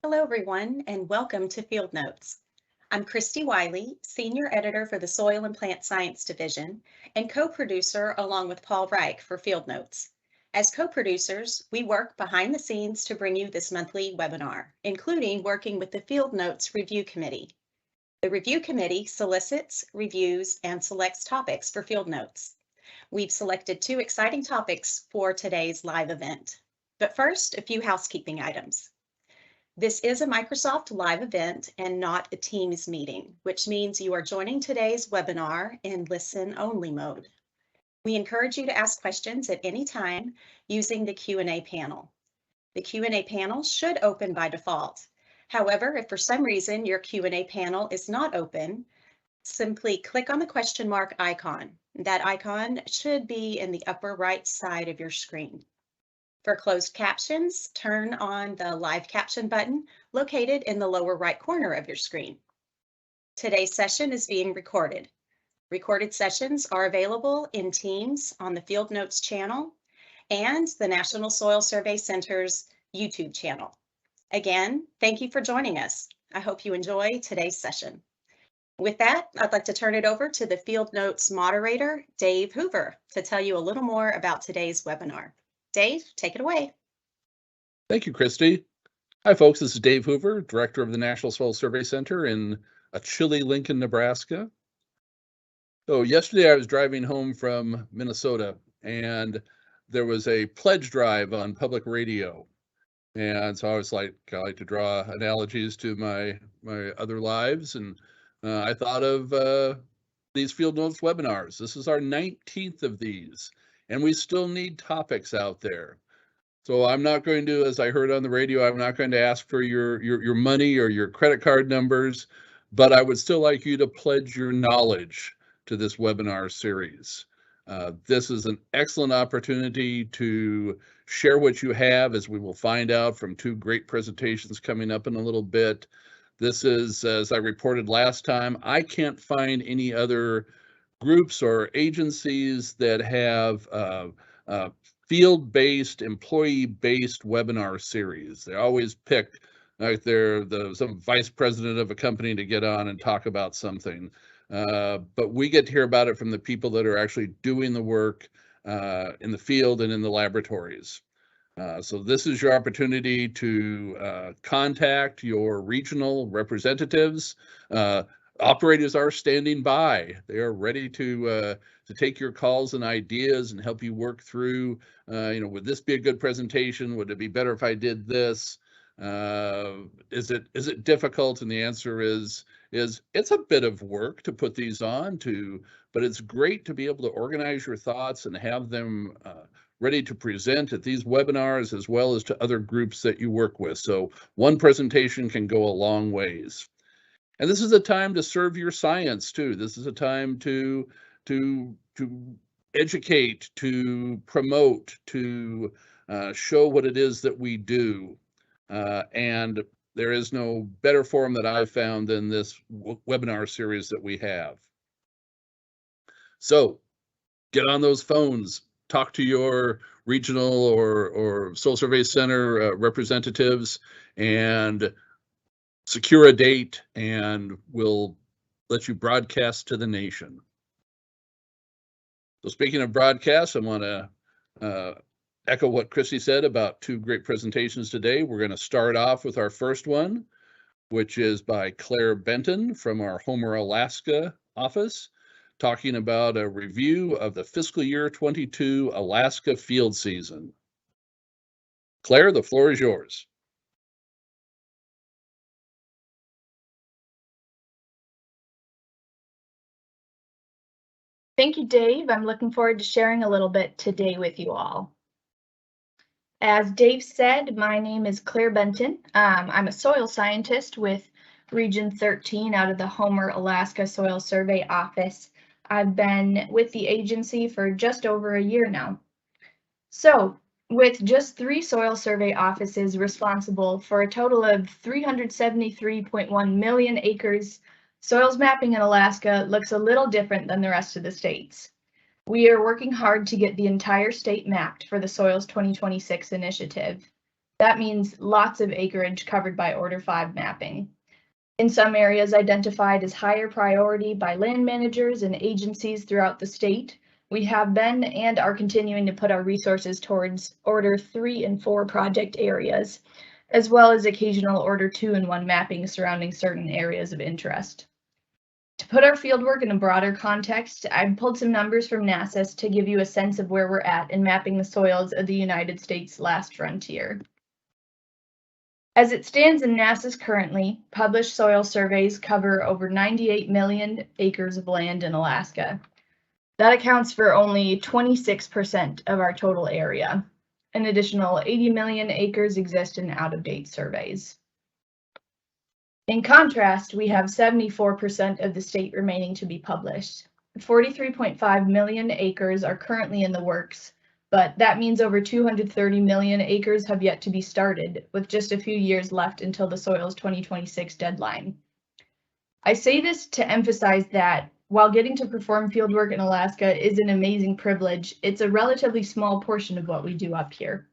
Hello, everyone, and welcome to Field Notes. I'm Kristie Wiley, Senior Editor for the Soil and Plant Science Division and co-producer along with Paul Reich for Field Notes. As co-producers, we work behind the scenes to bring you this monthly webinar, including working with the Field Notes Review Committee. The Review Committee solicits, reviews, and selects topics for Field Notes. We've selected 2 exciting topics for today's live event. But first, a few housekeeping items. This is a Microsoft Live event and not a Teams meeting, which means you are joining today's webinar in listen-only mode. We encourage you to ask questions at any time using the Q&A panel. The Q&A panel should open by default. However, if for some reason your Q&A panel is not open, simply click on the question mark icon. That icon should be in the upper right side of your screen. For closed captions, turn on the live caption button located in the lower right corner of your screen. Today's session is being recorded. Recorded sessions are available in Teams on the Field Notes channel and the National Soil Survey Center's YouTube channel. Again, thank you for joining us. I hope you enjoy today's session. With that, I'd like to turn it over to the Field Notes moderator, Dave Hoover, to tell you a little more about today's webinar. Dave, take it away. Thank you, Kristie. Hi, folks. This is Dave Hoover, Director of the National Soil Survey Center in a chilly Lincoln, Nebraska. So yesterday I was driving home from Minnesota and there was a pledge drive on public radio. And so I was like, I like to draw analogies to my other lives. And I thought of these Field Notes webinars. This is our 19th of these. And we still need topics out there. So I'm not going to, as I heard on the radio, I'm not going to ask for your money or your credit card numbers, but I would still like you to pledge your knowledge to this webinar series. This is an excellent opportunity to share what you have, as we will find out from 2 great presentations coming up in a little bit. This is, as I reported last time, I can't find any other groups or agencies that have field-based, employee-based webinar series. They always pick like some vice president of a company to get on and talk about something. But we get to hear about it from the people that are actually doing the work in the field and in the laboratories. So this is your opportunity to contact your regional representatives. Operators are standing by. They are ready to take your calls and ideas and help you work through, would this be a good presentation? Would it be better if I did this? Is it difficult? And the answer is it's a bit of work to put these on, but it's great to be able to organize your thoughts and have them ready to present at these webinars as well as to other groups that you work with. So one presentation can go a long ways. And this is a time to serve your science too. This is a time to educate, to promote, to show what it is that we do. And there is no better forum that I've found than this webinar series that we have. So get on those phones, talk to your regional or Soil Survey Center representatives, and secure a date, and we'll let you broadcast to the nation. So speaking of broadcast, I want to echo what Kristie said about 2 great presentations today. We're going to start off with our first one, which is by Claire Benton from our Homer, Alaska office, talking about a review of the fiscal year 22 Alaska field season. Claire, the floor is yours. Thank you, Dave. I'm looking forward to sharing a little bit today with you all. As Dave said, my name is Claire Benton. I'm a soil scientist with Region 13 out of the Homer, Alaska Soil Survey Office. I've been with the agency for just over a year now. So, with just 3 soil survey offices responsible for a total of 373.1 million acres, soils mapping in Alaska looks a little different than the rest of the states. We are working hard to get the entire state mapped for the Soils 2026 initiative. That means lots of acreage covered by Order 5 mapping. In some areas identified as higher priority by land managers and agencies throughout the state, we have been and are continuing to put our resources towards Order 3 and 4 project areas, as well as occasional Order 2 and 1 mapping surrounding certain areas of interest. To put our fieldwork in a broader context, I've pulled some numbers from NRCS to give you a sense of where we're at in mapping the soils of the United States' last frontier. As it stands in NRCS currently, published soil surveys cover over 98 million acres of land in Alaska. That accounts for only 26% of our total area. An additional 80 million acres exist in out-of-date surveys. In contrast, we have 74% of the state remaining to be published. 43.5 million acres are currently in the works, but that means over 230 million acres have yet to be started, with just a few years left until the Soils 2026 deadline. I say this to emphasize that while getting to perform fieldwork in Alaska is an amazing privilege, it's a relatively small portion of what we do up here.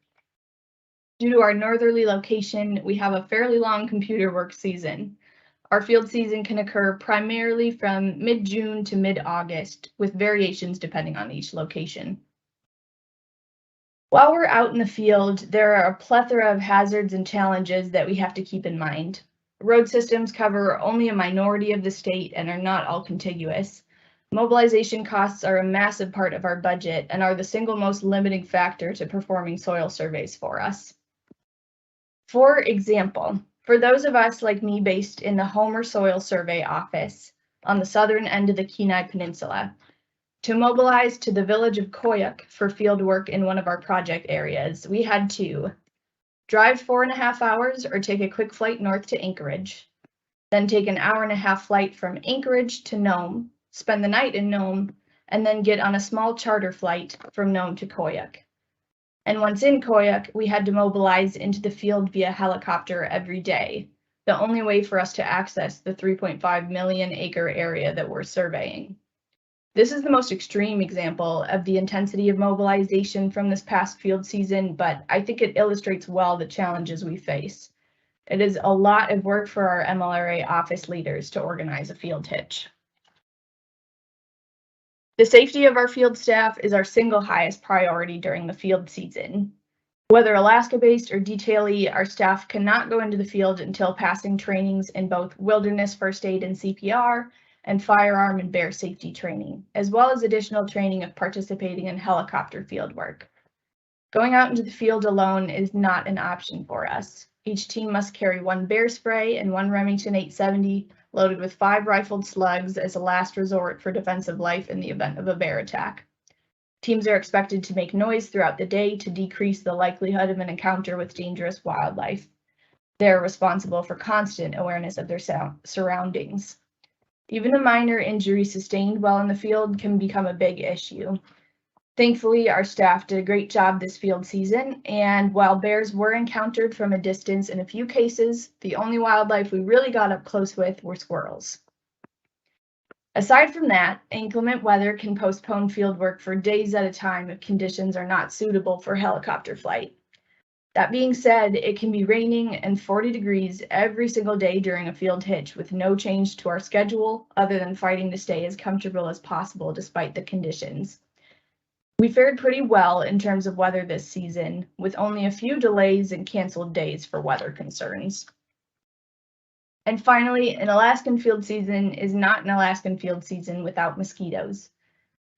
Due to our northerly location, we have a fairly long computer work season. Our field season can occur primarily from mid-June to mid-August, with variations depending on each location. While we're out in the field, there are a plethora of hazards and challenges that we have to keep in mind. Road systems cover only a minority of the state and are not all contiguous. Mobilization costs are a massive part of our budget and are the single most limiting factor to performing soil surveys for us. For example, for those of us like me based in the Homer Soil Survey office on the southern end of the Kenai Peninsula, to mobilize to the village of Koyuk for field work in one of our project areas, we had to drive 4.5 hours or take a quick flight north to Anchorage, then take an 1.5 hour flight from Anchorage to Nome, spend the night in Nome, and then get on a small charter flight from Nome to Koyuk. And once in Koyuk, we had to mobilize into the field via helicopter every day, the only way for us to access the 3.5 million acre area that we're surveying. This is the most extreme example of the intensity of mobilization from this past field season, but I think it illustrates well the challenges we face. It is a lot of work for our MLRA office leaders to organize a field hitch. The safety of our field staff is our single highest priority during the field season. Whether Alaska-based or detailee, our staff cannot go into the field until passing trainings in both wilderness first aid and CPR, and firearm and bear safety training, as well as additional training of participating in helicopter field work. Going out into the field alone is not an option for us. Each team must carry 1 bear spray and 1 Remington 870 loaded with 5 rifled slugs as a last resort for defensive life in the event of a bear attack. Teams are expected to make noise throughout the day to decrease the likelihood of an encounter with dangerous wildlife. They are responsible for constant awareness of their surroundings. Even a minor injury sustained while in the field can become a big issue. Thankfully, our staff did a great job this field season, and while bears were encountered from a distance in a few cases, the only wildlife we really got up close with were squirrels. Aside from that, inclement weather can postpone field work for days at a time if conditions are not suitable for helicopter flight. That being said, it can be raining and 40 degrees every single day during a field hitch with no change to our schedule other than fighting to stay as comfortable as possible despite the conditions. We fared pretty well in terms of weather this season, with only a few delays and canceled days for weather concerns. And finally, an Alaskan field season is not an Alaskan field season without mosquitoes.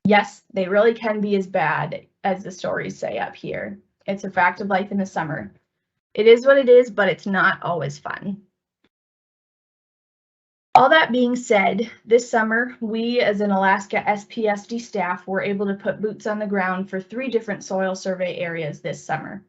Yes, they really can be as bad as the stories say up here. It's a fact of life in the summer. It is what it is, but it's not always fun. All that being said, this summer, we as an Alaska SPSD staff were able to put boots on the ground for 3 different soil survey areas this summer.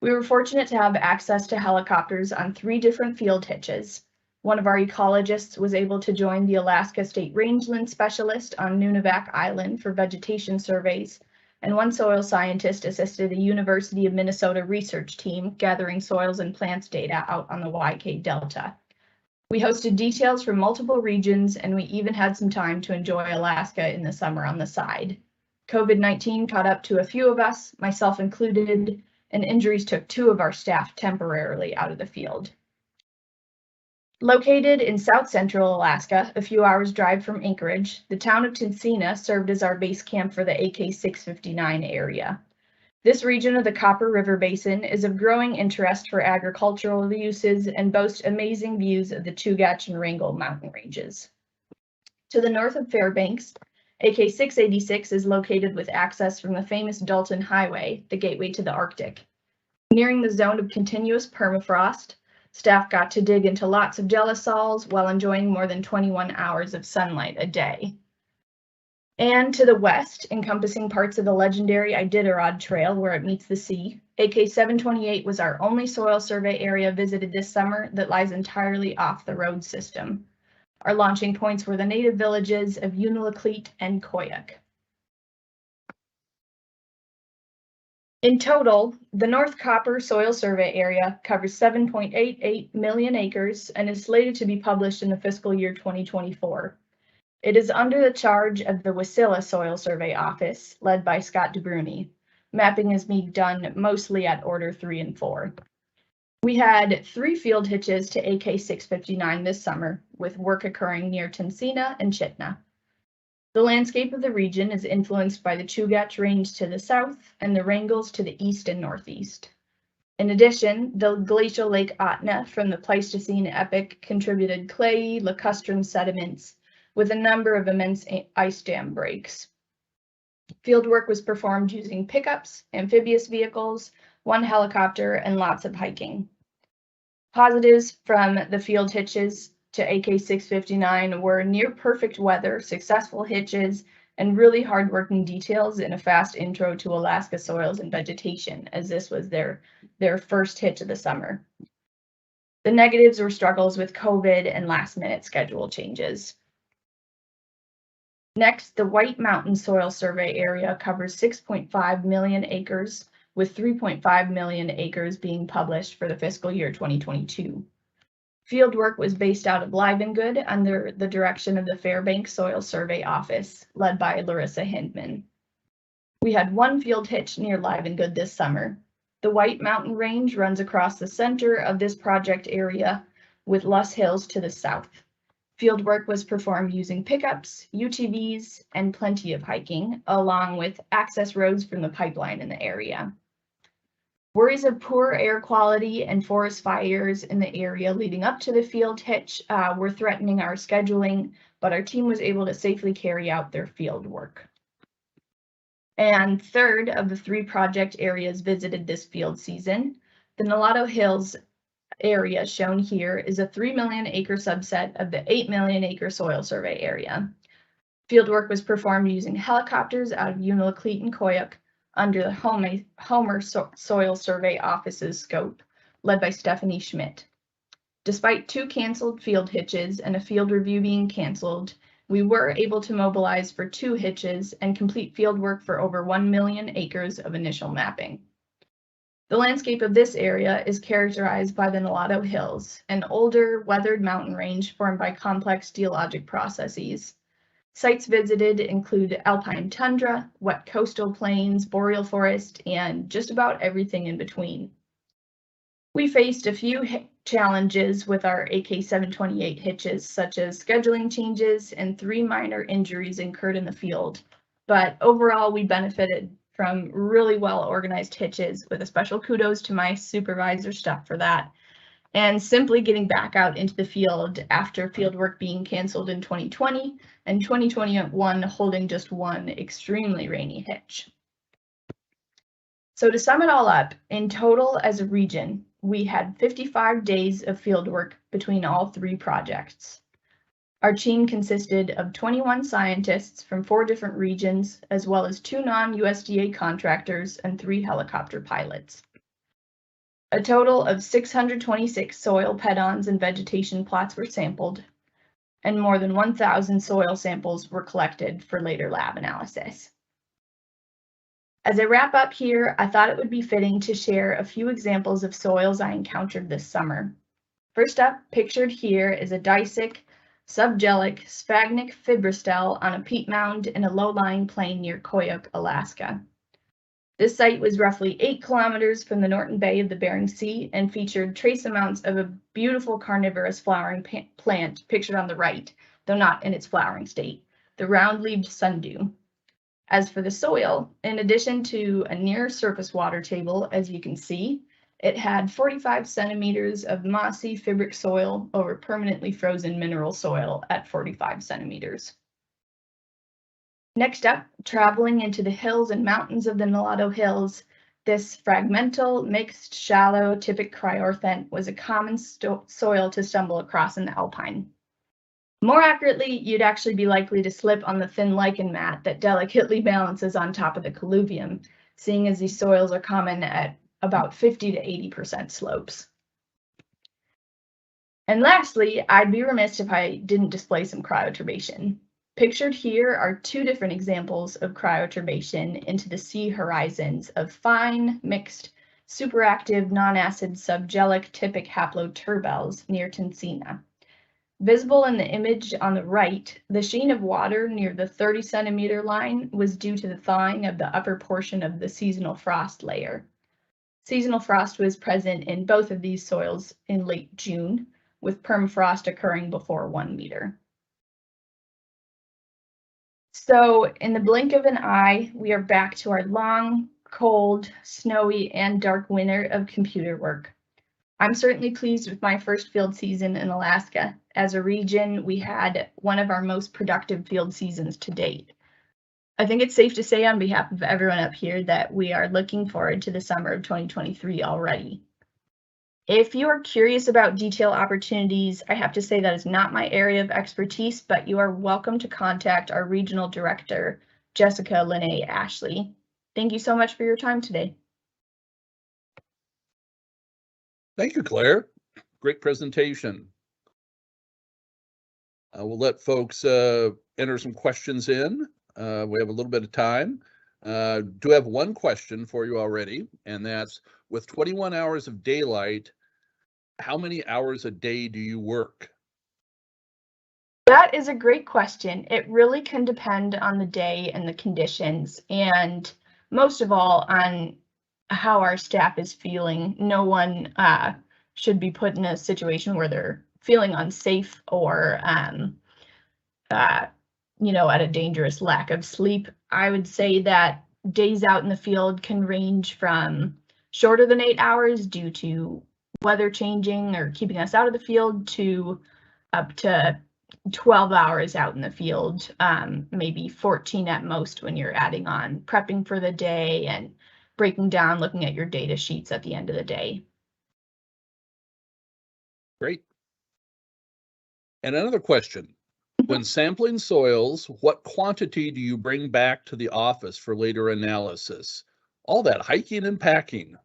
We were fortunate to have access to helicopters on 3 different field hitches. One of our ecologists was able to join the Alaska State Rangeland Specialist on Nunivak Island for vegetation surveys, and 1 soil scientist assisted a University of Minnesota research team gathering soils and plants data out on the YK Delta. We hosted details from multiple regions, and we even had some time to enjoy Alaska in the summer on the side. COVID-19 caught up to a few of us, myself included, and injuries took 2 of our staff temporarily out of the field. Located in south central Alaska, a few hours drive from Anchorage, the town of Tinsina served as our base camp for the AK-659 area. This region of the Copper River Basin is of growing interest for agricultural uses and boasts amazing views of the Chugach and Wrangell mountain ranges. To the north of Fairbanks, AK-686 is located with access from the famous Dalton Highway, the gateway to the Arctic. Nearing the zone of continuous permafrost, staff got to dig into lots of gelisols while enjoying more than 21 hours of sunlight a day. And to the west, encompassing parts of the legendary Iditarod Trail where it meets the sea, AK-728 was our only soil survey area visited this summer that lies entirely off the road system. Our launching points were the native villages of Unalakleet and Koyuk. In total, the North Copper Soil Survey area covers 7.88 million acres and is slated to be published in the fiscal year 2024. It is under the charge of the Wasilla Soil Survey Office, led by Scott DeBruni. Mapping is being done mostly at Order 3 and 4. We had 3 field hitches to AK-659 this summer, with work occurring near Tinsina and Chitna. The landscape of the region is influenced by the Chugach Range to the south and the Wrangells to the east and northeast. In addition, the glacial Lake Atna from the Pleistocene epoch contributed clayey, lacustrine sediments with a number of immense ice dam breaks. Fieldwork was performed using pickups, amphibious vehicles, 1 helicopter, and lots of hiking. Positives from the field hitches to AK-659 were near perfect weather, successful hitches, and really hard-working details in a fast intro to Alaska soils and vegetation, as this was their first hitch of the summer. The negatives were struggles with COVID and last-minute schedule changes. Next, the White Mountain Soil Survey area covers 6.5 million acres, with 3.5 million acres being published for the fiscal year 2022. Fieldwork was based out of Livengood under the direction of the Fairbanks Soil Survey Office, led by Larissa Hindman. We had 1 field hitch near Livengood this summer. The White Mountain Range runs across the center of this project area, with Luss Hills to the south. Fieldwork was performed using pickups, UTVs, and plenty of hiking, along with access roads from the pipeline in the area. Worries of poor air quality and forest fires in the area leading up to the field hitch were threatening our scheduling, but our team was able to safely carry out their field work. And third of the 3 project areas visited this field season, the Nulato Hills area shown here is a 3 million acre subset of the 8 million acre soil survey area. Fieldwork was performed using helicopters out of Unalakleet and Koyuk under the Homer Soil Survey Office's scope, led by Stephanie Schmidt. Despite 2 canceled field hitches and a field review being canceled, we were able to mobilize for 2 hitches and complete field work for over 1 million acres of initial mapping. The landscape of this area is characterized by the Nulato Hills, an older, weathered mountain range formed by complex geologic processes. Sites visited include alpine tundra, wet coastal plains, boreal forest, and just about everything in between. We faced a few challenges with our AK-728 hitches, such as scheduling changes and 3 minor injuries incurred in the field, but overall we benefited from really well-organized hitches, with a special kudos to my supervisor Steph for that, and simply getting back out into the field after fieldwork being canceled in 2020 and 2021 holding just 1 extremely rainy hitch. So to sum it all up, in total as a region, we had 55 days of fieldwork between all 3 projects. Our team consisted of 21 scientists from 4 different regions, as well as 2 non-USDA contractors and 3 helicopter pilots. A total of 626 soil pedons and vegetation plots were sampled, and more than 1,000 soil samples were collected for later lab analysis. As I wrap up here, I thought it would be fitting to share a few examples of soils I encountered this summer. First up, pictured here, is a dicic, subgelic, sphagnic fibrostele on a peat mound in a low-lying plain near Koyuk, Alaska. This site was roughly 8 kilometers from the Norton Bay of the Bering Sea and featured trace amounts of a beautiful carnivorous flowering plant pictured on the right, though not in its flowering state, the round-leaved sundew. As for the soil, in addition to a near surface water table, as you can see, it had 45 centimeters of mossy fibric soil over permanently frozen mineral soil at 45 centimeters. Next up, traveling into the hills and mountains of the Nulato Hills, this fragmental, mixed, shallow, typic cryorthent was a common soil to stumble across in the alpine. More accurately, you'd actually be likely to slip on the thin lichen mat that delicately balances on top of the colluvium, seeing as these soils are common at about 50 to 80% slopes. And lastly, I'd be remiss if I didn't display some cryoturbation. Pictured here are 2 different examples of cryoturbation into the sea horizons of fine, mixed, superactive, non-acid subgelic typic haploturbels near Tincina. Visible in the image on the right, the sheen of water near the 30 centimeter line was due to the thawing of the upper portion of the seasonal frost layer. Seasonal frost was present in both of these soils in late June, with permafrost occurring before 1 meter. So in the blink of an eye, we are back to our long, cold, snowy, and dark winter of computer work. I'm certainly pleased with my first field season in Alaska. As a region, we had one of our most productive field seasons to date. I think it's safe to say on behalf of everyone up here that we are looking forward to the summer of 2023 already. If you are curious about detail opportunities, I have to say that is not my area of expertise, but you are welcome to contact our regional director, Jessica Lene Ashley. Thank you so much for your time today. Thank you, Claire. Great presentation. We'll let folks enter some questions in. We have a little bit of time. Do have one question for you already, and that's, with 21 hours of daylight, how many hours a day do you work? That is a great question. It really can depend on the day and the conditions, and most of all on how our staff is feeling. No one should be put in a situation where they're feeling unsafe or you know, at a dangerous lack of sleep. I would say that days out in the field can range from shorter than 8 hours due to weather changing or keeping us out of the field to up to 12 hours out in the field, maybe 14 at most when you're adding on prepping for the day and breaking down, looking at your data sheets at the end of the day. Great. And another question. When sampling soils, what quantity do you bring back to the office for later analysis? All that hiking and packing.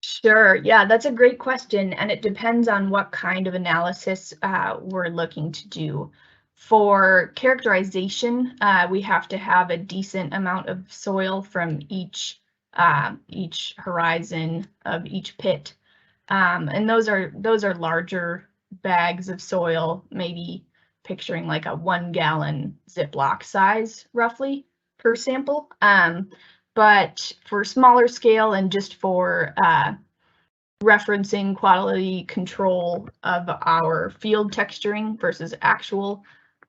Sure. Yeah, that's a great question, and it depends on what kind of analysis we're looking to do. For characterization, we have to have a decent amount of soil from each horizon of each pit, and those are larger bags of soil, maybe picturing like a 1 gallon Ziploc size roughly per sample. But for smaller scale and just for referencing quality control of our field texturing versus actual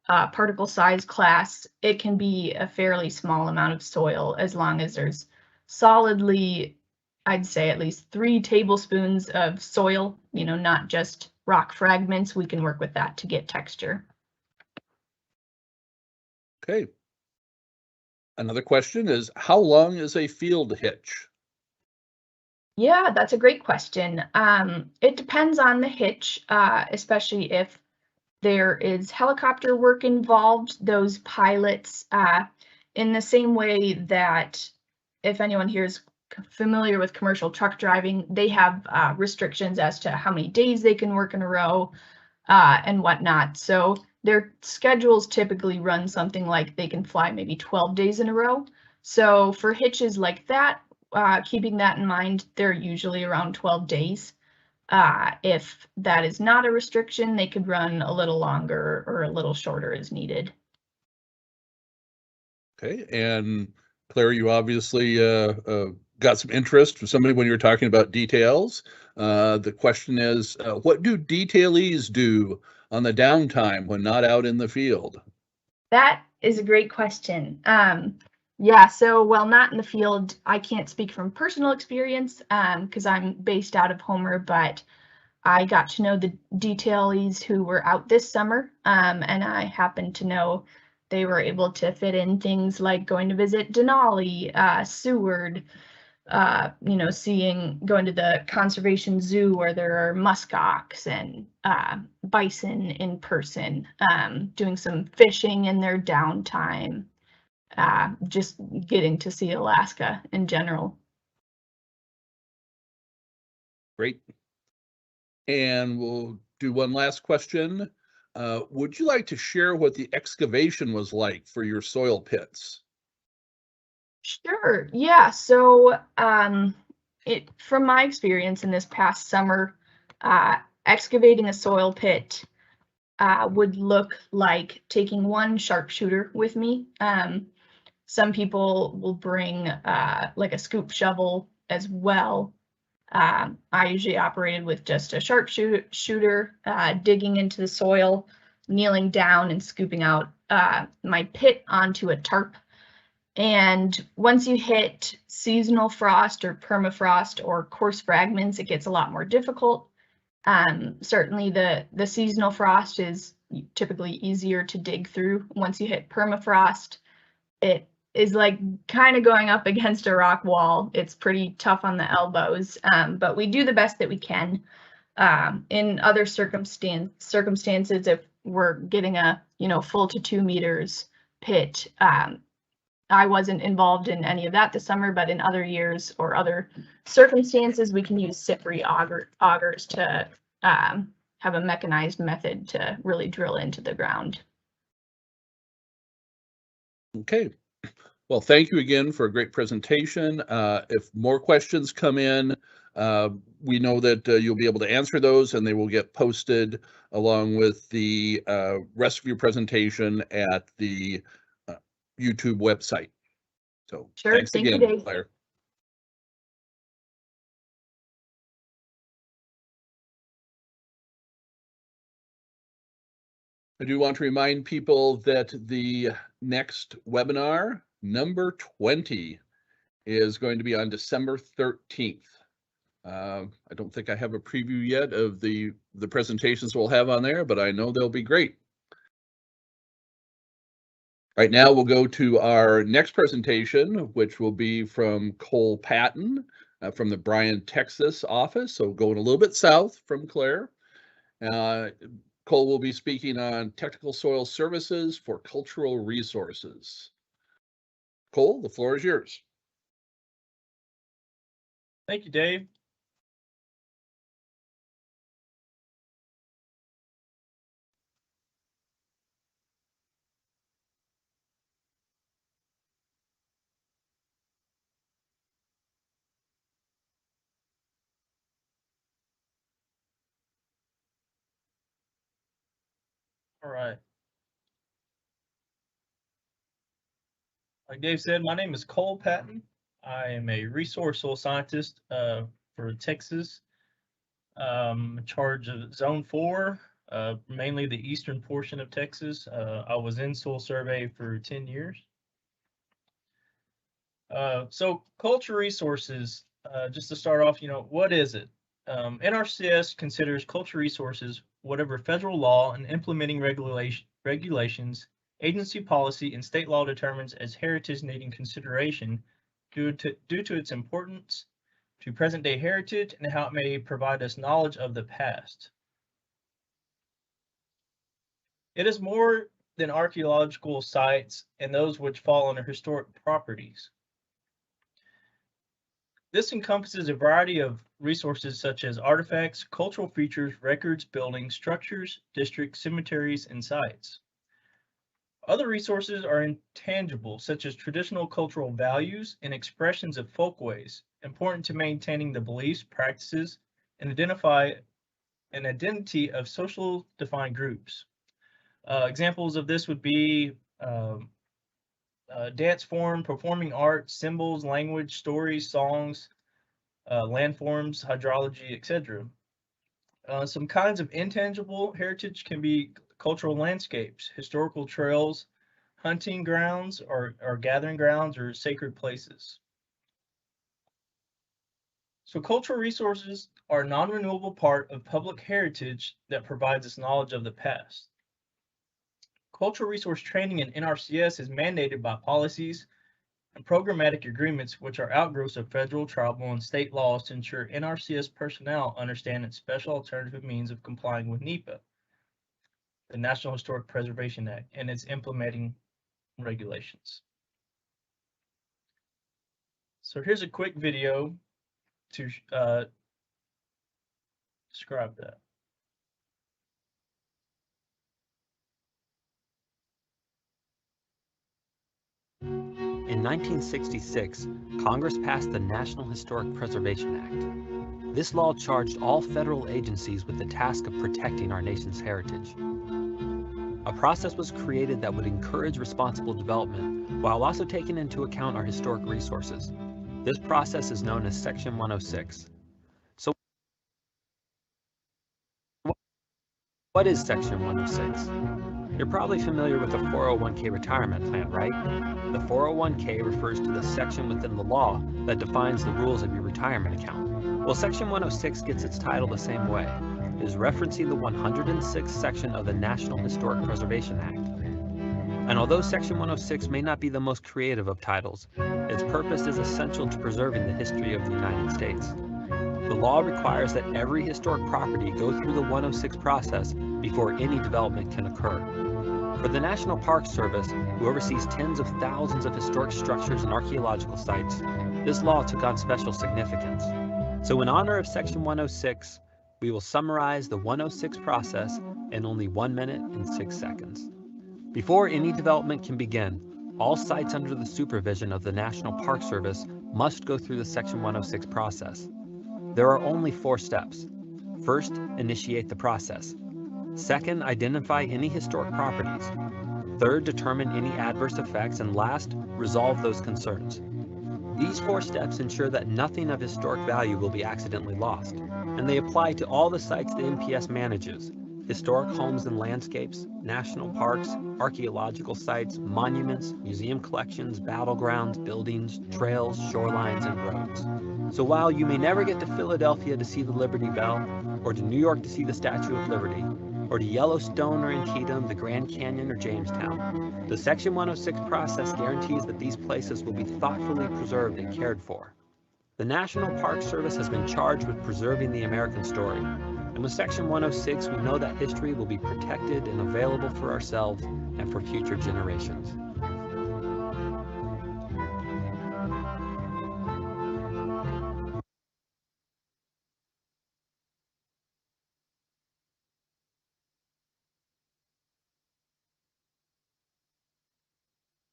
particle size class, it can be a fairly small amount of soil as long as there's solidly, I'd say at least 3 tablespoons of soil, you know, not just rock fragments. We can work with that to get texture. Okay. Another question is, how long is a field hitch? Yeah, that's a great question. It depends on the hitch, especially if there is helicopter work involved. Those pilots, in the same way that if anyone here is familiar with commercial truck driving, they have restrictions as to how many days they can work in a row and whatnot. So their schedules typically run something like they can fly maybe 12 days in a row. So for hitches like that, keeping that in mind, they're usually around 12 days. If that is not a restriction, they could run a little longer or a little shorter as needed. Okay, and Claire, you obviously got some interest from somebody when you were talking about details. The question is, what do detailees do on the downtime when not out in the field? That is a great question. Yeah, so while not in the field, I can't speak from personal experience because I'm based out of Homer, but I got to know the detailees who were out this summer, and I happen to know they were able to fit in things like going to visit Denali, Seward, going to the conservation zoo where there are muskox and bison in person, doing some fishing in their downtime, just getting to see Alaska in general. Great. And we'll do one last question. Would you like to share what the excavation was like for your soil pits? Sure. Yeah. So, from my experience in this past summer, excavating a soil pit would look like taking one sharpshooter with me. Some people will bring like a scoop shovel as well. I usually operated with just a sharpshooter, digging into the soil, kneeling down and scooping out my pit onto a tarp. And once you hit seasonal frost or permafrost or coarse fragments, it gets a lot more difficult. Certainly the seasonal frost is typically easier to dig through. Once you hit permafrost, it is like kind of going up against a rock wall. It's pretty tough on the elbows, but we do the best that we can. In other circumstances, if we're getting a full to 2 meters pit, I wasn't involved in any of that this summer, but in other years or other circumstances, we can use SIPRI augers to have a mechanized method to really drill into the ground. Okay. Well, thank you again for a great presentation. If more questions come in, we know that you'll be able to answer those and they will get posted along with the rest of your presentation at the YouTube website. So sure. Thanks Thank again, you, Dave. Claire. I do want to remind people that the next webinar, number 20, is going to be on December 13th. I don't think I have a preview yet of the presentations we'll have on there, but I know they'll be great. Right now, we'll go to our next presentation, which will be from Cole Patton from the Bryan, Texas office. So going a little bit south from Claire. Cole will be speaking on technical soil services for cultural resources. Cole, the floor is yours. Thank you, Dave. All right. Like Dave said, my name is Cole Patton. I am a resource soil scientist for Texas. In charge of Zone 4, mainly the eastern portion of Texas. I was in soil survey for 10 years. So culture resources, just to start off, what is it? NRCS considers culture resources whatever federal law and implementing regulations, agency policy, and state law determines as heritage needing consideration due to its importance to present-day heritage and how it may provide us knowledge of the past. It is more than archaeological sites and those which fall under historic properties. This encompasses a variety of resources such as artifacts, cultural features, records, buildings, structures, districts, cemeteries, and sites. Other resources are intangible, such as traditional cultural values and expressions of folkways, important to maintaining the beliefs, practices, and identify an identity of social defined groups. Examples of this would be dance form, performing arts, symbols, language, stories, songs, landforms, hydrology, etc. Some kinds of intangible heritage can be cultural landscapes, historical trails, hunting grounds or gathering grounds, or sacred places. So cultural resources are a non-renewable part of public heritage that provides us knowledge of the past. Cultural resource training in NRCS is mandated by policies and programmatic agreements, which are outgrowths of federal, tribal, and state laws to ensure NRCS personnel understand its special alternative means of complying with NEPA, the National Historic Preservation Act, and its implementing regulations. So here's a quick video to describe that. In 1966, Congress passed the National Historic Preservation Act. This law charged all federal agencies with the task of protecting our nation's heritage. A process was created that would encourage responsible development while also taking into account our historic resources. This process is known as Section 106. So, what is Section 106? You're probably familiar with the 401k retirement plan, right? The 401k refers to the section within the law that defines the rules of your retirement account. Well, Section 106 gets its title the same way. It is referencing the 106th section of the National Historic Preservation Act. And although Section 106 may not be the most creative of titles, its purpose is essential to preserving the history of the United States. The law requires that every historic property go through the 106 process before any development can occur. For the National Park Service, who oversees tens of thousands of historic structures and archaeological sites, this law took on special significance. So in honor of Section 106, we will summarize the 106 process in only 1 minute and 6 seconds. Before any development can begin, all sites under the supervision of the National Park Service must go through the Section 106 process. There are only 4 steps. First, initiate the process. Second, identify any historic properties. Third, determine any adverse effects. And last, resolve those concerns. These 4 steps ensure that nothing of historic value will be accidentally lost, and they apply to all the sites the NPS manages: historic homes and landscapes, national parks, archaeological sites, monuments, museum collections, battlegrounds, buildings, trails, shorelines, and roads. So while you may never get to Philadelphia to see the Liberty Bell, or to New York to see the Statue of Liberty, or to Yellowstone or Antietam, the Grand Canyon or Jamestown, the Section 106 process guarantees that these places will be thoughtfully preserved and cared for. The National Park Service has been charged with preserving the American story, and with Section 106, we know that history will be protected and available for ourselves and for future generations.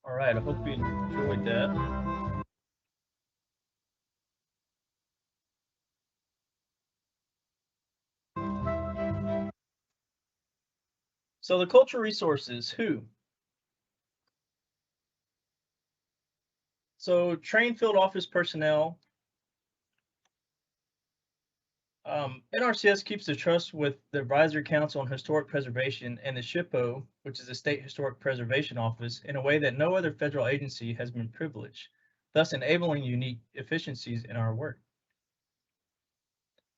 All right, I hope you enjoyed that. So the cultural resources, who? So trained field office personnel. NRCS keeps the trust with the Advisory Council on Historic Preservation and the SHPO, which is the State Historic Preservation Office, in a way that no other federal agency has been privileged, thus enabling unique efficiencies in our work.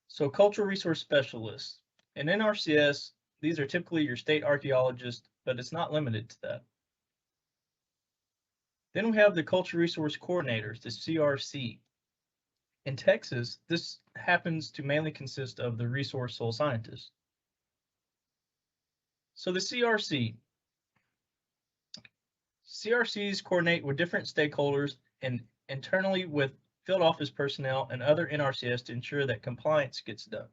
So cultural resource specialists. In NRCS, these are typically your state archaeologists, but it's not limited to that. Then we have the cultural resource coordinators, the CRC. In Texas, this happens to mainly consist of the resource soil scientists. So the CRCs coordinate with different stakeholders and internally with field office personnel and other NRCS to ensure that compliance gets done.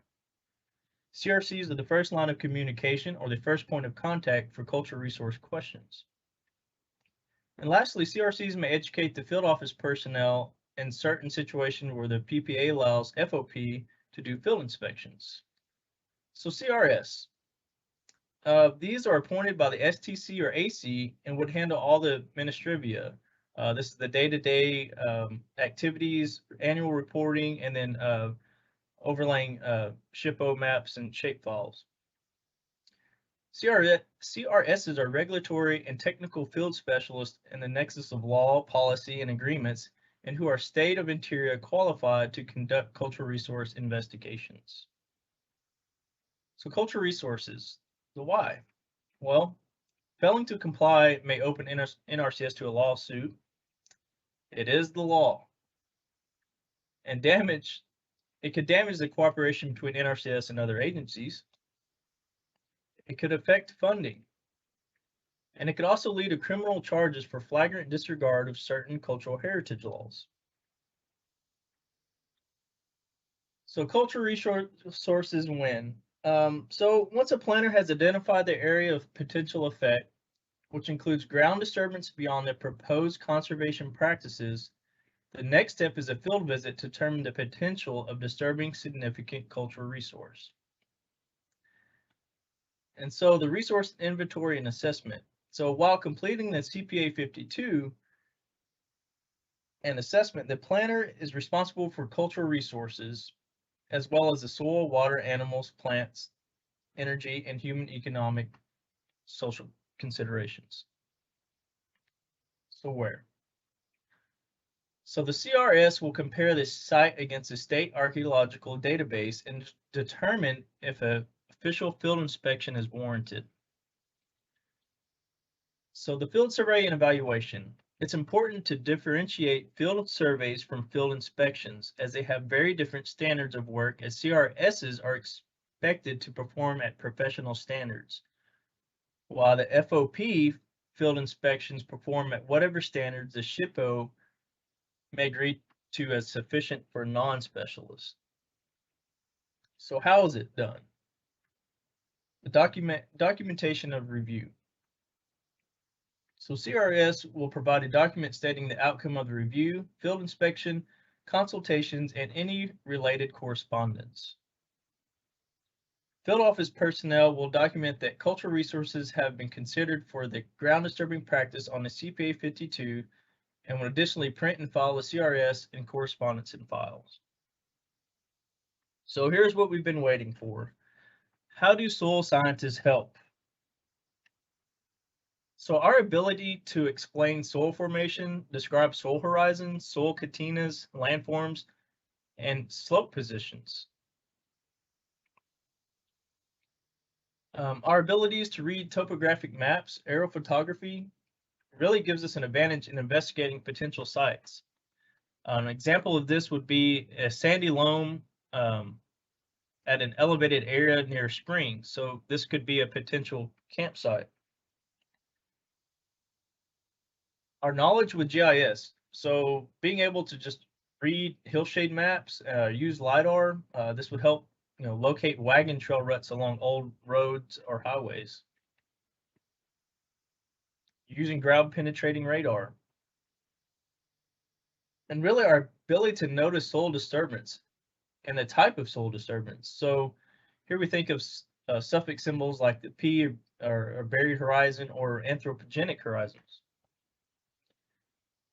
CRCs are the first line of communication or the first point of contact for cultural resource questions. And lastly, CRCs may educate the field office personnel in certain situations where the PPA allows FOP to do field inspections. So CRS, these are appointed by the STC or AC and would handle all the administrivia, This is the day-to-day activities, annual reporting, and then overlaying SHPO maps and shapefiles. CRSs are regulatory and technical field specialists in the nexus of law, policy, and agreements, and who are state of interior qualified to conduct cultural resource investigations. So cultural resources, the why? Well, failing to comply may open NRCS to a lawsuit. It is the law. And it could damage the cooperation between NRCS and other agencies. It could affect funding. And it could also lead to criminal charges for flagrant disregard of certain cultural heritage laws. So cultural resources win. So once a planner has identified the area of potential effect, which includes ground disturbance beyond the proposed conservation practices, the next step is a field visit to determine the potential of disturbing significant cultural resource. And so the resource inventory and assessment. So while completing the CPA 52 and assessment, the planner is responsible for cultural resources, as well as the soil, water, animals, plants, energy, and human economic social considerations. So where? So the CRS will compare the site against the state archaeological database and determine if an official field inspection is warranted. So the field survey and evaluation. It's important to differentiate field surveys from field inspections, as they have very different standards of work, as CRSs are expected to perform at professional standards, while the FOP field inspections perform at whatever standards the SHPO may agree to as sufficient for non-specialists. So how is it done? The documentation of review. So CRS will provide a document stating the outcome of the review, field inspection, consultations, and any related correspondence. Field office personnel will document that cultural resources have been considered for the ground disturbing practice on the CPA 52 and will additionally print and file the CRS and correspondence in files. So here's what we've been waiting for. How do soil scientists help? So our ability to explain soil formation, describe soil horizons, soil catinas, landforms, and slope positions. Our abilities to read topographic maps, aerial photography, really gives us an advantage in investigating potential sites. An example of this would be a sandy loam at an elevated area near a spring. So this could be a potential campsite. Our knowledge with GIS. So being able to just read hillshade maps, use LiDAR, this would help locate wagon trail ruts along old roads or highways. Using ground penetrating radar. And really our ability to notice soil disturbance and the type of soil disturbance. So here we think of suffix symbols like the P or buried horizon or anthropogenic horizons.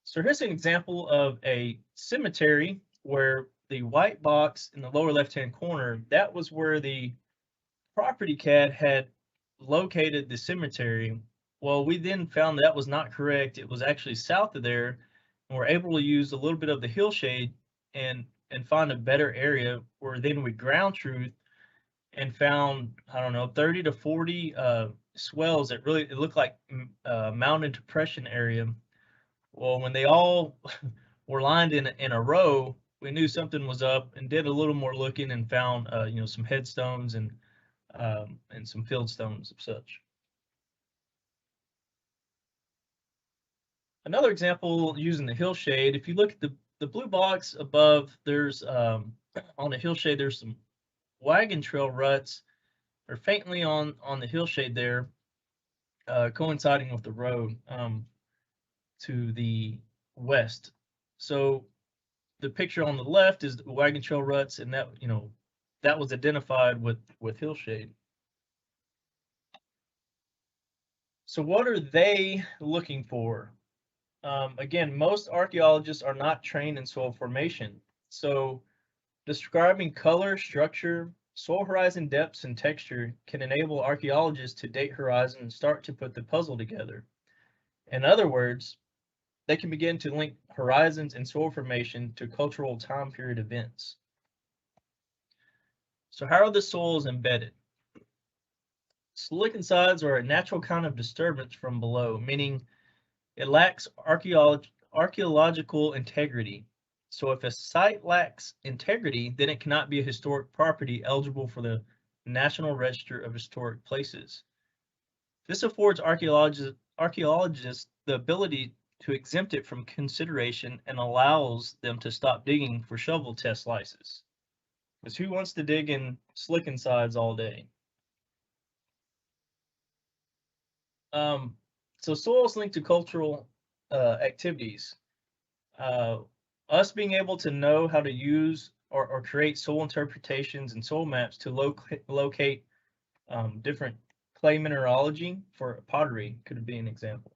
So here's an example of a cemetery where the white box in the lower left-hand corner, that was where the property CAD had located the cemetery. Well, we then found that was not correct. It was actually south of there, and we're able to use a little bit of the hillshade and find a better area where then we ground truth and found, I don't know, 30 to 40 swells that really, it looked like a mountain depression area. Well, when they all were lined in a row, we knew something was up and did a little more looking and found, some headstones and some field stones of such. Another example using the hillshade, if you look at the blue box above, there's on the hillshade, there's some wagon trail ruts, or faintly on the hillshade there, coinciding with the road to the west. So the picture on the left is the wagon trail ruts, and that that was identified with hillshade. So what are they looking for? Again, most archaeologists are not trained in soil formation. So describing color, structure, soil horizon depths, and texture can enable archaeologists to date horizon and start to put the puzzle together. In other words, they can begin to link horizons and soil formation to cultural time period events. So how are the soils embedded? Silicon sides are a natural kind of disturbance from below, meaning it lacks archaeological integrity. So if a site lacks integrity, then it cannot be a historic property eligible for the National Register of Historic Places. This affords archaeologists the ability to exempt it from consideration and allows them to stop digging for shovel test slices. Because who wants to dig in slicken sides all day? So soils linked to cultural activities. Us being able to know how to use or create soil interpretations and soil maps to locate different clay mineralogy for pottery could be an example.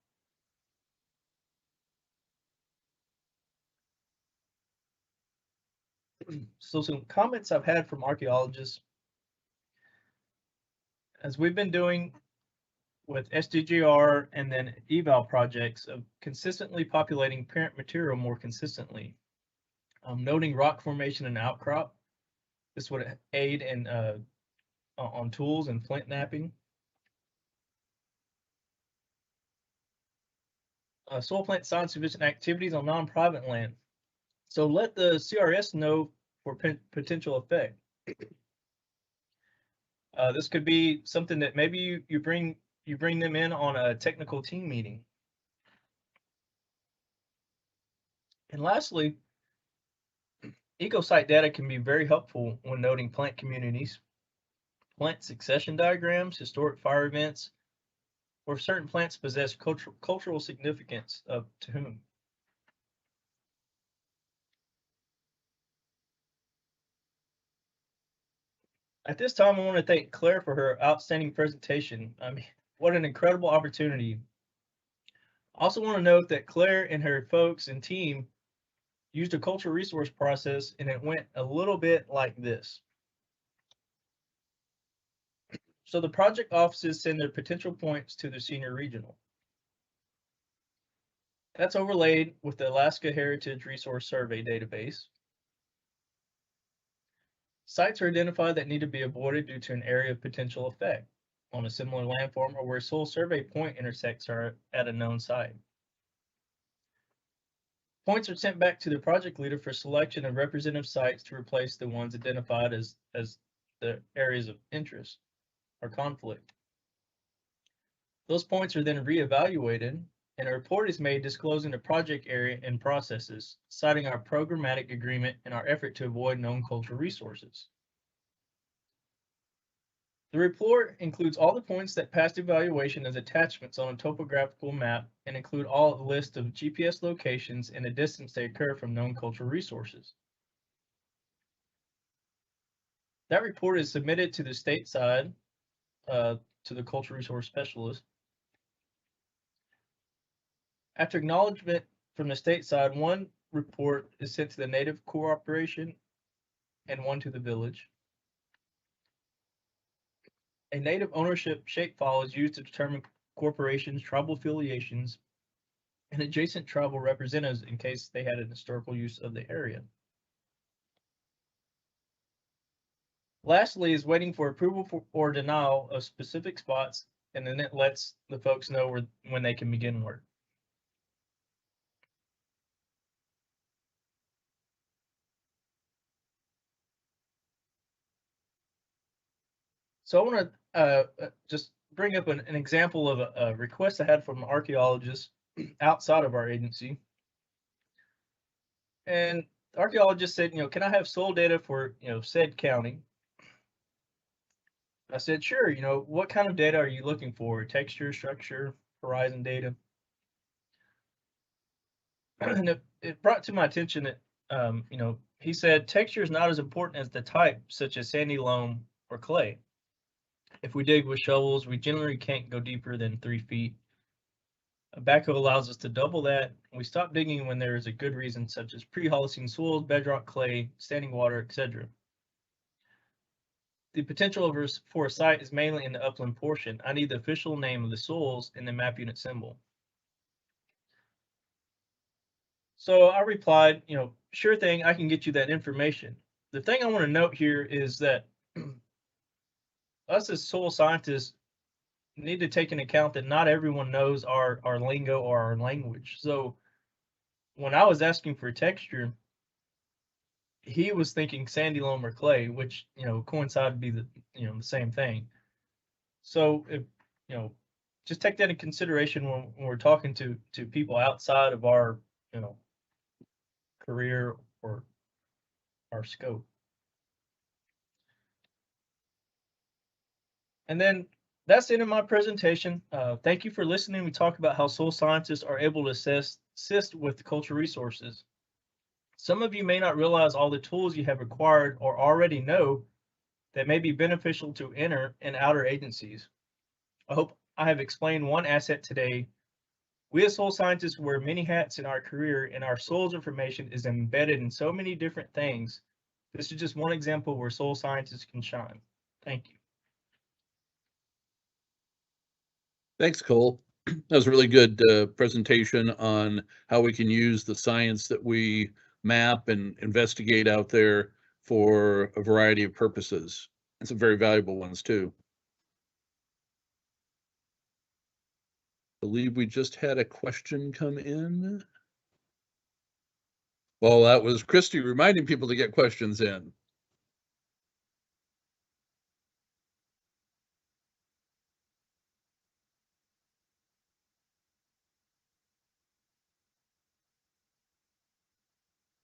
So some comments I've had from archaeologists as we've been doing with SDGR and then eval projects of consistently populating parent material more consistently. Noting rock formation and outcrop. This would aid in on tools and flint napping. Soil plant science division activities on non-private land. So let the CRS know for potential effect. This could be something that maybe you bring them in on a technical team meeting. And lastly, ecosite data can be very helpful when noting plant communities, plant succession diagrams, historic fire events, or if certain plants possess cultural significance to whom. At this time, I want to thank Claire for her outstanding presentation. I mean, what an incredible opportunity. I also want to note that Claire and her folks and team used a cultural resource process, and it went a little bit like this. So the project offices send their potential points to the senior regional. That's overlaid with the Alaska Heritage Resource Survey database. Sites are identified that need to be avoided due to an area of potential effect on a similar landform or where soil survey point intersects are at a known site. Points are sent back to the project leader for selection of representative sites to replace the ones identified as the areas of interest or conflict. Those points are then reevaluated and a report is made disclosing the project area and processes, citing our programmatic agreement and our effort to avoid known cultural resources. The report includes all the points that passed evaluation as attachments on a topographical map and include all the list of GPS locations and the distance they occur from known cultural resources. That report is submitted to the state side, to the cultural resource specialist. After acknowledgement from the state side, one report is sent to the Native Corporation and one to the village. A Native ownership shapefile is used to determine corporations, tribal affiliations, and adjacent tribal representatives in case they had an historical use of the area. Lastly is waiting for approval or denial of specific spots, and then it lets the folks know when they can begin work. So I want to just bring up an example of a request I had from archaeologists outside of our agency. And the archaeologist said, can I have soil data for, said county? I said, sure, what kind of data are you looking for? Texture, structure, horizon data? And it brought to my attention that, he said texture is not as important as the type, such as sandy loam or clay. If we dig with shovels, we generally can't go deeper than 3 feet. A backhoe allows us to double that. We stop digging when there is a good reason, such as pre-Holocene soils, bedrock, clay, standing water, etc. The potential for a site is mainly in the upland portion. I need the official name of the soils and the map unit symbol. So I replied, sure thing, I can get you that information. The thing I want to note here is that us as soil scientists need to take into account that not everyone knows our lingo or our language. So when I was asking for texture, he was thinking sandy loam or clay, which coincide to be the the same thing. So if just take that in consideration when we're talking to people outside of our career or our scope. And then that's the end of my presentation. Thank you for listening. We talk about how soil scientists are able to assist with cultural resources. Some of you may not realize all the tools you have acquired or already know that may be beneficial to inner and outer agencies. I hope I have explained one asset today. We as soil scientists wear many hats in our career, and our soils information is embedded in so many different things. This is just one example where soil scientists can shine. Thank you. Thanks, Cole. That was a really good presentation on how we can use the science that we map and investigate out there for a variety of purposes, and some very valuable ones too. I believe we just had a question come in. Well, that was Kristie reminding people to get questions in.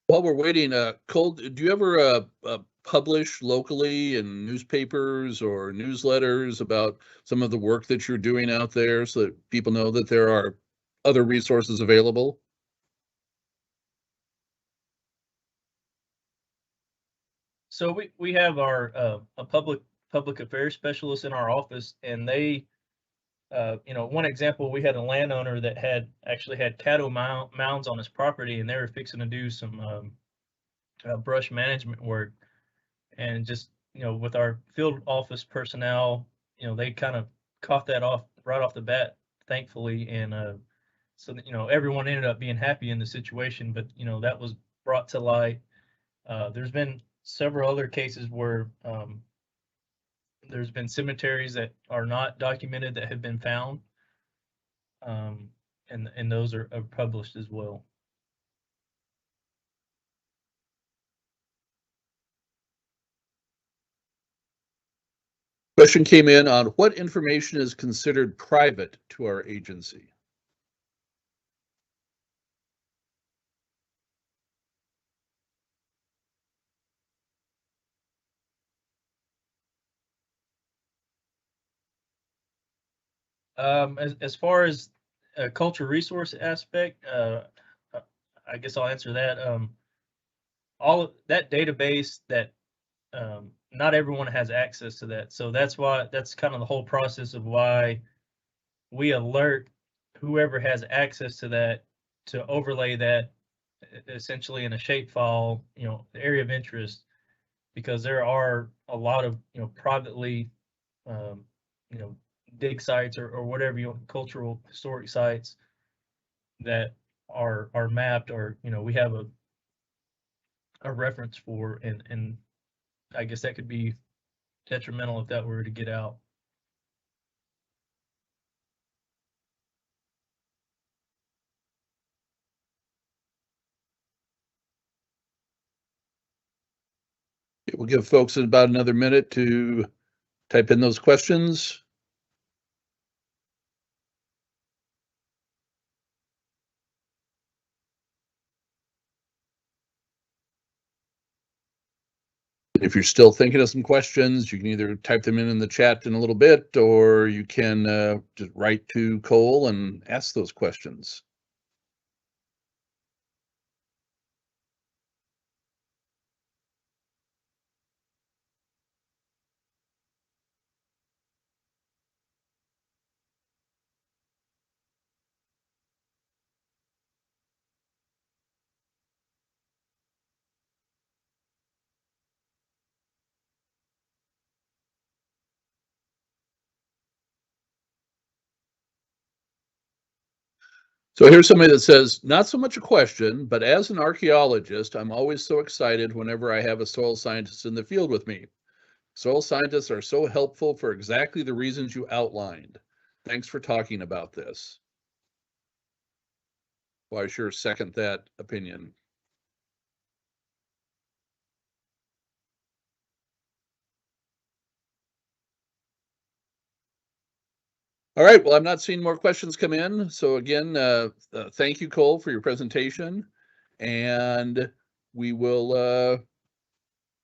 While we're waiting, Cole, do you ever publish locally in newspapers or newsletters about some of the work that you're doing out there so that people know that there are other resources available? So we have our a public affairs specialist in our office, and they one example, we had a landowner that actually had cattle mounds on his property, and they were fixing to do some brush management work, and just with our field office personnel, they kind of caught that off right off the bat, thankfully, and so that, everyone ended up being happy in the situation, but that was brought to light. There's been several other cases where there's been cemeteries that are not documented that have been found, and those are published as well. Question came in on what information is considered private to our agency. As far as a culture resource aspect, I guess I'll answer that. All of that database that not everyone has access to that, so that's kind of the whole process of why we alert whoever has access to that to overlay that essentially in a shapefile, the area of interest, because there are a lot of privately dig sites or whatever cultural historic sites that are mapped, or we have a reference for, and I guess that could be detrimental if that were to get out. We'll give folks about another minute to type in those questions. If you're still thinking of some questions, you can either type them in the chat in a little bit, or you can just write to Cole and ask those questions. So here's somebody that says, not so much a question, but as an archaeologist, I'm always so excited whenever I have a soil scientist in the field with me. Soil scientists are so helpful for exactly the reasons you outlined. Thanks for talking about this. Well, I sure second that opinion. All right, well, I'm not seeing more questions come in. So again, thank you, Cole, for your presentation. And we will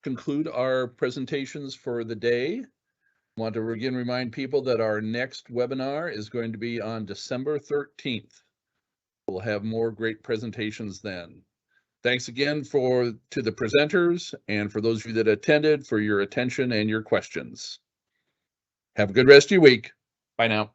conclude our presentations for the day. I want to again remind people that our next webinar is going to be on December 13th. We'll have more great presentations then. Thanks again to the presenters and for those of you that attended for your attention and your questions. Have a good rest of your week. Bye now.